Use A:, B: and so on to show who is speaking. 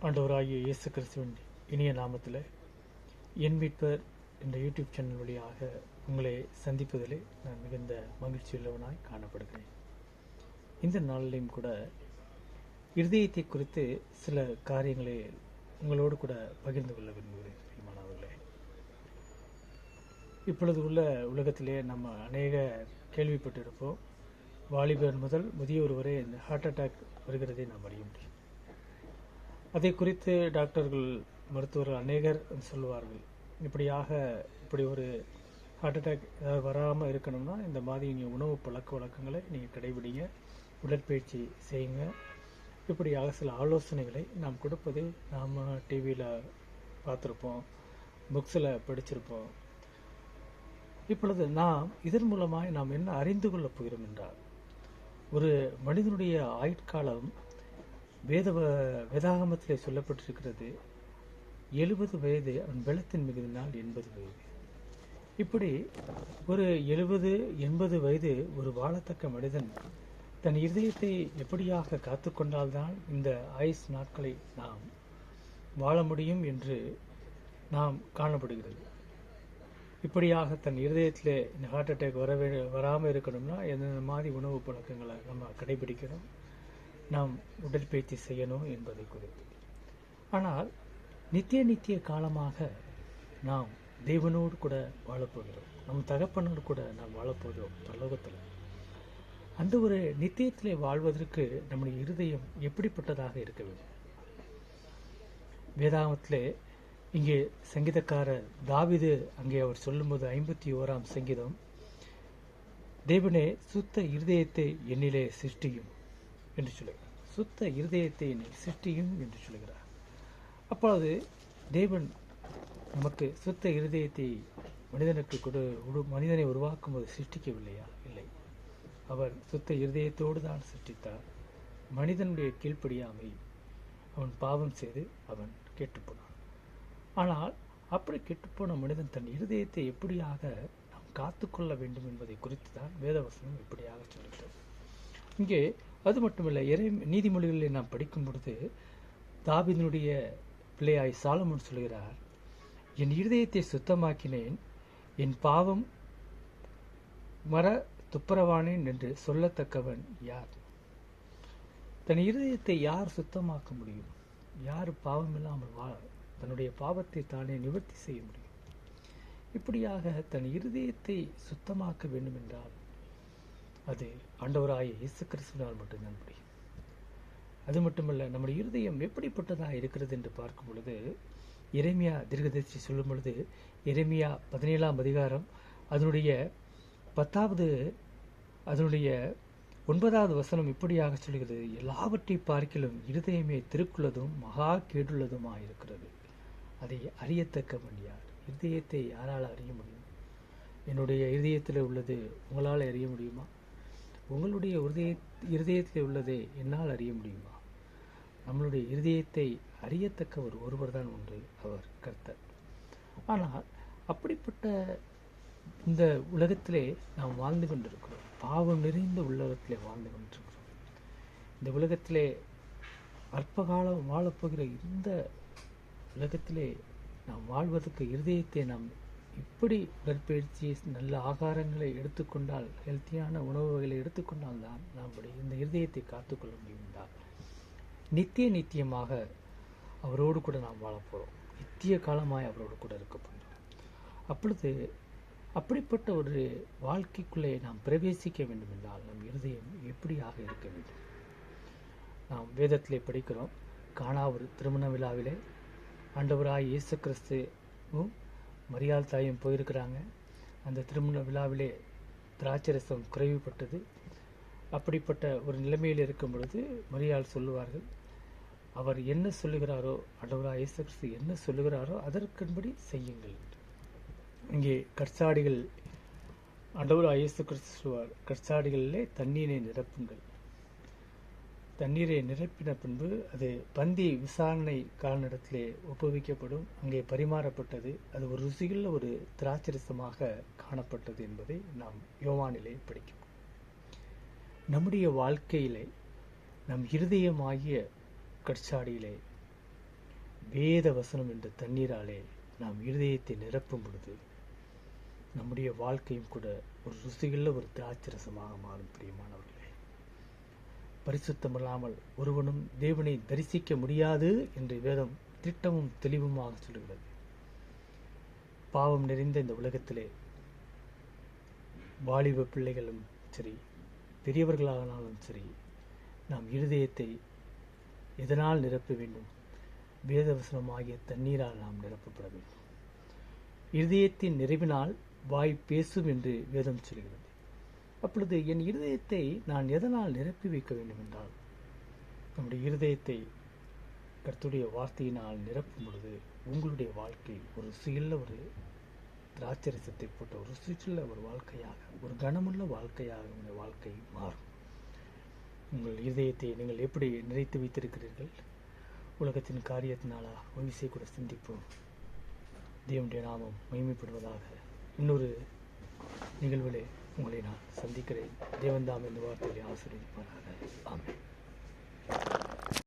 A: ஆண்டவராகிய இயேசு கிறிஸ்துவின் இனிய நாமத்தில் என் மீட்பர் என்ற யூடியூப் சேனல் வழியாக உங்களை சந்திப்பதிலே நான் மிகுந்த மகிழ்ச்சியுள்ளவனாய் காணப்படுகிறேன். இந்த நாளிலையும் கூட இருதயத்தை குறித்து சில காரியங்களை உங்களோடு கூட பகிர்ந்து கொள்ள விரும்புகிறேன். பிரியமானவர்களே, இப்பொழுது உள்ள உலகத்திலே நம்ம அநேக கேள்விப்பட்டிருப்போம். வாலிபர் முதல் முதியோர் வரை இந்த ஹார்ட் அட்டாக் வருகிறதை நாம் அறிய முடியும். அதை குறித்து டாக்டர்கள், மருத்துவர்கள் அநேகர் சொல்லுவார்கள். இப்படி ஒரு ஹார்ட் அட்டாக் வராமல் இருக்கணும்னா இந்த மாதிரி நீங்கள் உணவு பழக்க வழக்கங்களை நீங்கள் கடைபிடிங்க, உடற்பயிற்சி செய்யுங்க. இப்படியாக சில ஆலோசனைகளை நாம் கொடுப்பதை நாம் டிவியில் பார்த்துருப்போம், புக்ஸில் படிச்சிருப்போம். இப்பொழுது நாம் இதன் மூலமாக நாம் என்ன அறிந்து கொள்ளப் போகிறோம் என்றால், ஒரு மனிதனுடைய ஆயுட்காலம் வேதாகமத்திலே சொல்லப்பட்டிருக்கிறது. 70 வயது அவன் பலத்தின் மிகுதினால் 80 வயது. இப்படி ஒரு 70-80 வயது ஒரு வாழத்தக்க மனிதன் தன் இருதயத்தை எப்படியாக காத்து கொண்டால்தான் இந்த ஆயுஸ் நாட்களை நாம் வாழ முடியும் என்று நாம் காணப்படுகிறது. இப்படியாக தன் இருதயத்தில் இந்த ஹார்ட் அட்டாக் வராமல் இருக்கணும்னா எந்தெந்த மாதிரி உணவு பழக்கங்களை நம்ம கடைபிடிக்கணும், நாம் உடற்பயிற்சி செய்யணும் என்பதை குறித்து. ஆனால் நித்திய காலமாக நாம் தேவனோடு கூட வாழப்போகிறோம், நம் தகப்பனோடு கூட நாம் வாழப்போகிறோம் பரலோகத்தில். அந்த ஒரு நித்தியத்திலே வாழ்வதற்கு நம்முடைய இருதயம் எப்படிப்பட்டதாக இருக்க வேண்டும்? வேதாகமத்திலே இங்கே சங்கீதக்காரர் தாவீது அங்கே அவர் சொல்லும்போது 51ஆம் சங்கீதம், தேவனே சுத்த இருதயத்தை என்னிலே சிருஷ்டியும் என்று சொல்லுகிறார். சுத்த இருதயத்தை என்னை சிருஷ்டியும் என்று சொல்லுகிறார். அப்பொழுது தேவன் நமக்கு சுத்த இருதயத்தை மனிதனை உருவாக்கும் போது சிருஷ்டிக்கவில்லையா? இல்லை, அவர் சுத்த இருதயத்தோடு தான் சிருஷ்டித்தார். மனிதனுடைய கீழ்ப்படியாமை அவன் பாவம் செய்து அவன் கெட்டுப்போனான். ஆனால் அப்படி கெட்டுப்போன மனிதன் தன் இருதயத்தை எப்படியாக நாம் காத்துக்கொள்ள வேண்டும் என்பதை குறித்து தான் வேதவசனம் இப்படியாக சொல்கிறது. இங்கே அது மட்டுமல்ல, நீதிமொழிகளில் நாம் படிக்கும் பொழுது தாவீதினுடைய பிள்ளையாய் சாலமோன் சொல்கிறார், என் இருதயத்தை சுத்தமாக்கினேன், என் பாவம் மர துப்புரவானேன் என்று சொல்லத்தக்கவன் யார்? தன் இருதயத்தை யார் சுத்தமாக்க முடியும்? யார் பாவம் இல்லாமல் தன்னுடைய பாவத்தை தானே நிவர்த்தி செய்ய முடியும்? இப்படியாக தன் இருதயத்தை சுத்தமாக்க வேண்டும் என்றால் அது ஆண்டவராகிய இயேசு கிறிஸ்துவினால் மட்டும்தான் முடியும். அது மட்டுமல்ல, நம்முடைய இருதயம் எப்படிப்பட்டதாக இருக்கிறது என்று பார்க்கும் பொழுது எரேமியா தீர்க்கதரிசி சொல்லும் பொழுது எரேமியா 17ஆம் அதிகாரம் அதனுடைய 9வது வசனம் இப்படியாக சொல்கிறது, எல்லாவற்றை பார்க்கிலும் இருதயமே திருக்குள்ளதும் மகா கேடுள்ளதுமாக இருக்கிறது, அதை அறியத்தக்கவன் யார்? இருதயத்தை யாரால் அறிய முடியும்? என்னுடைய இருதயத்தில் உள்ளது உங்களால் அறிய முடியுமா? உங்களுடைய இருதயத்தில் உள்ளதை என்னால் அறிய முடியுமா? நம்மளுடைய இருதயத்தை அறியத்தக்க ஒருவர் தான் உண்டு, அவர் கர்த்தர். ஆனால் அப்படிப்பட்ட இந்த உலகத்திலே நாம் வாழ்ந்து கொண்டிருக்கிறோம். பாவம் நிறைந்த உலகத்திலே வாழ்ந்து கொண்டிருக்கிறோம். இந்த உலகத்திலே அற்பகாலம் வாழப்போகிற இந்த உலகத்திலே நாம் வாழ்வதற்கு இருதயத்தை நாம் இப்படி உடற்பயிற்சி, நல்ல ஆகாரங்களை எடுத்துக்கொண்டால், ஹெல்த்தியான உணவு வகைகளை எடுத்துக்கொண்டால் தான் நாம் இந்த இருதயத்தை காத்துக்கொள்ள முடியும் என்றால் நித்தியமாக அவரோடு கூட நாம் வாழப்போகிறோம். நித்திய காலமாய் அவரோடு கூட இருக்க போகிறோம். அப்பொழுது அப்படிப்பட்ட ஒரு வாழ்க்கைக்குள்ளே நாம் பிரவேசிக்க வேண்டும் என்றால் நம் இருதயம் எப்படியாக இருக்க வேண்டும்? நாம் வேதத்திலே படிக்கிறோம், கானா ஒரு திருமண விழாவிலே ஆண்டவராய் இயேசு கிறிஸ்துவும் மரியாள் தாயும் போயிருக்கிறாங்க. அந்த திருமண விழாவிலே திராட்சரசம் குறைவுபட்டது. அப்படிப்பட்ட ஒரு நிலைமையில் இருக்கும் பொழுது மரியாள் சொல்லுவார்கள், அவர் என்ன சொல்லுகிறாரோ, ஆண்டவராய் இயேசு கிறிஸ்து என்ன சொல்லுகிறாரோ அதற்கன்படி செய்யுங்கள். இங்கே கற்சாடிகள், ஆண்டவராய் இயேசு கிறிஸ்து சொல்வார், கற்சாடிகளிலே தண்ணீரை நிரப்புங்கள். தண்ணீரை நிரப்பின பின்பு அது பந்தி விசாரணை காலனிடத்திலே ஒப்புவிக்கப்படும். அங்கே பரிமாறப்பட்டது. அது ஒரு ருசியுள்ள ஒரு திராட்சரசமாக காணப்பட்டது என்பதை நாம் யோவானிலே படிக்கிறோம். நம்முடைய வாழ்க்கையிலே நம் இருதயமாகிய கற்சாடியிலே வேத வசனம் என்ற தண்ணீராலே நாம் இருதயத்தை நிரப்பும் பொழுது நம்முடைய வாழ்க்கையும் கூட ஒரு ருசியுள்ள ஒரு திராட்சரசமாக மாறும். பிரியமானவர்களே, பரிசுத்தமில்லாமல் ஒருவனும் தேவனை தரிசிக்க முடியாது என்று வேதம் திட்டமும் தெளிவுமாக சொல்லுகிறது. பாவம் நிறைந்த இந்த உலகத்திலே வாலிப பிள்ளைகளும் சரி, பெரியவர்களானாலும் சரி, நாம் இருதயத்தை எதனால் நிரப்ப வேண்டும்? வேதவசனமாகிய தண்ணீரால் நாம் நிரப்பப்பட வேண்டும். இருதயத்தின் நிறைவினால் வாய் பேசும் என்று வேதம் சொல்கிறது. அப்பொழுது என் இருதயத்தை நான் எதனால் நிரப்பி வைக்க வேண்டும் என்றால், நம்முடைய இருதயத்தை கர்த்தருடைய வார்த்தையினால் நிரப்பும் பொழுது உங்களுடைய வாழ்க்கை ஒரு ருசியுள்ள ஒரு திராட்சரசத்தை போட்ட ஒரு ருசியுள்ள ஒரு வாழ்க்கையாக, ஒரு கனமுள்ள வாழ்க்கையாக உங்களுடைய வாழ்க்கை மாறும். உங்கள் இதயத்தை நீங்கள் எப்படி நிறைத்து வைத்திருக்கிறீர்கள்? உலகத்தின் காரியத்தினாலா? ஒரு விஷயம் கூட சிந்திப்போம். தேவனுடைய நாமம் மகிமைப்படுவதாக. இன்னொரு நிகழ்விலே உங்களை நான் சந்திக்கிறேன். தேவன் தாம் இந்த வார்த்தையை ஆசீர்வதிப்பாராக. ஆமென்.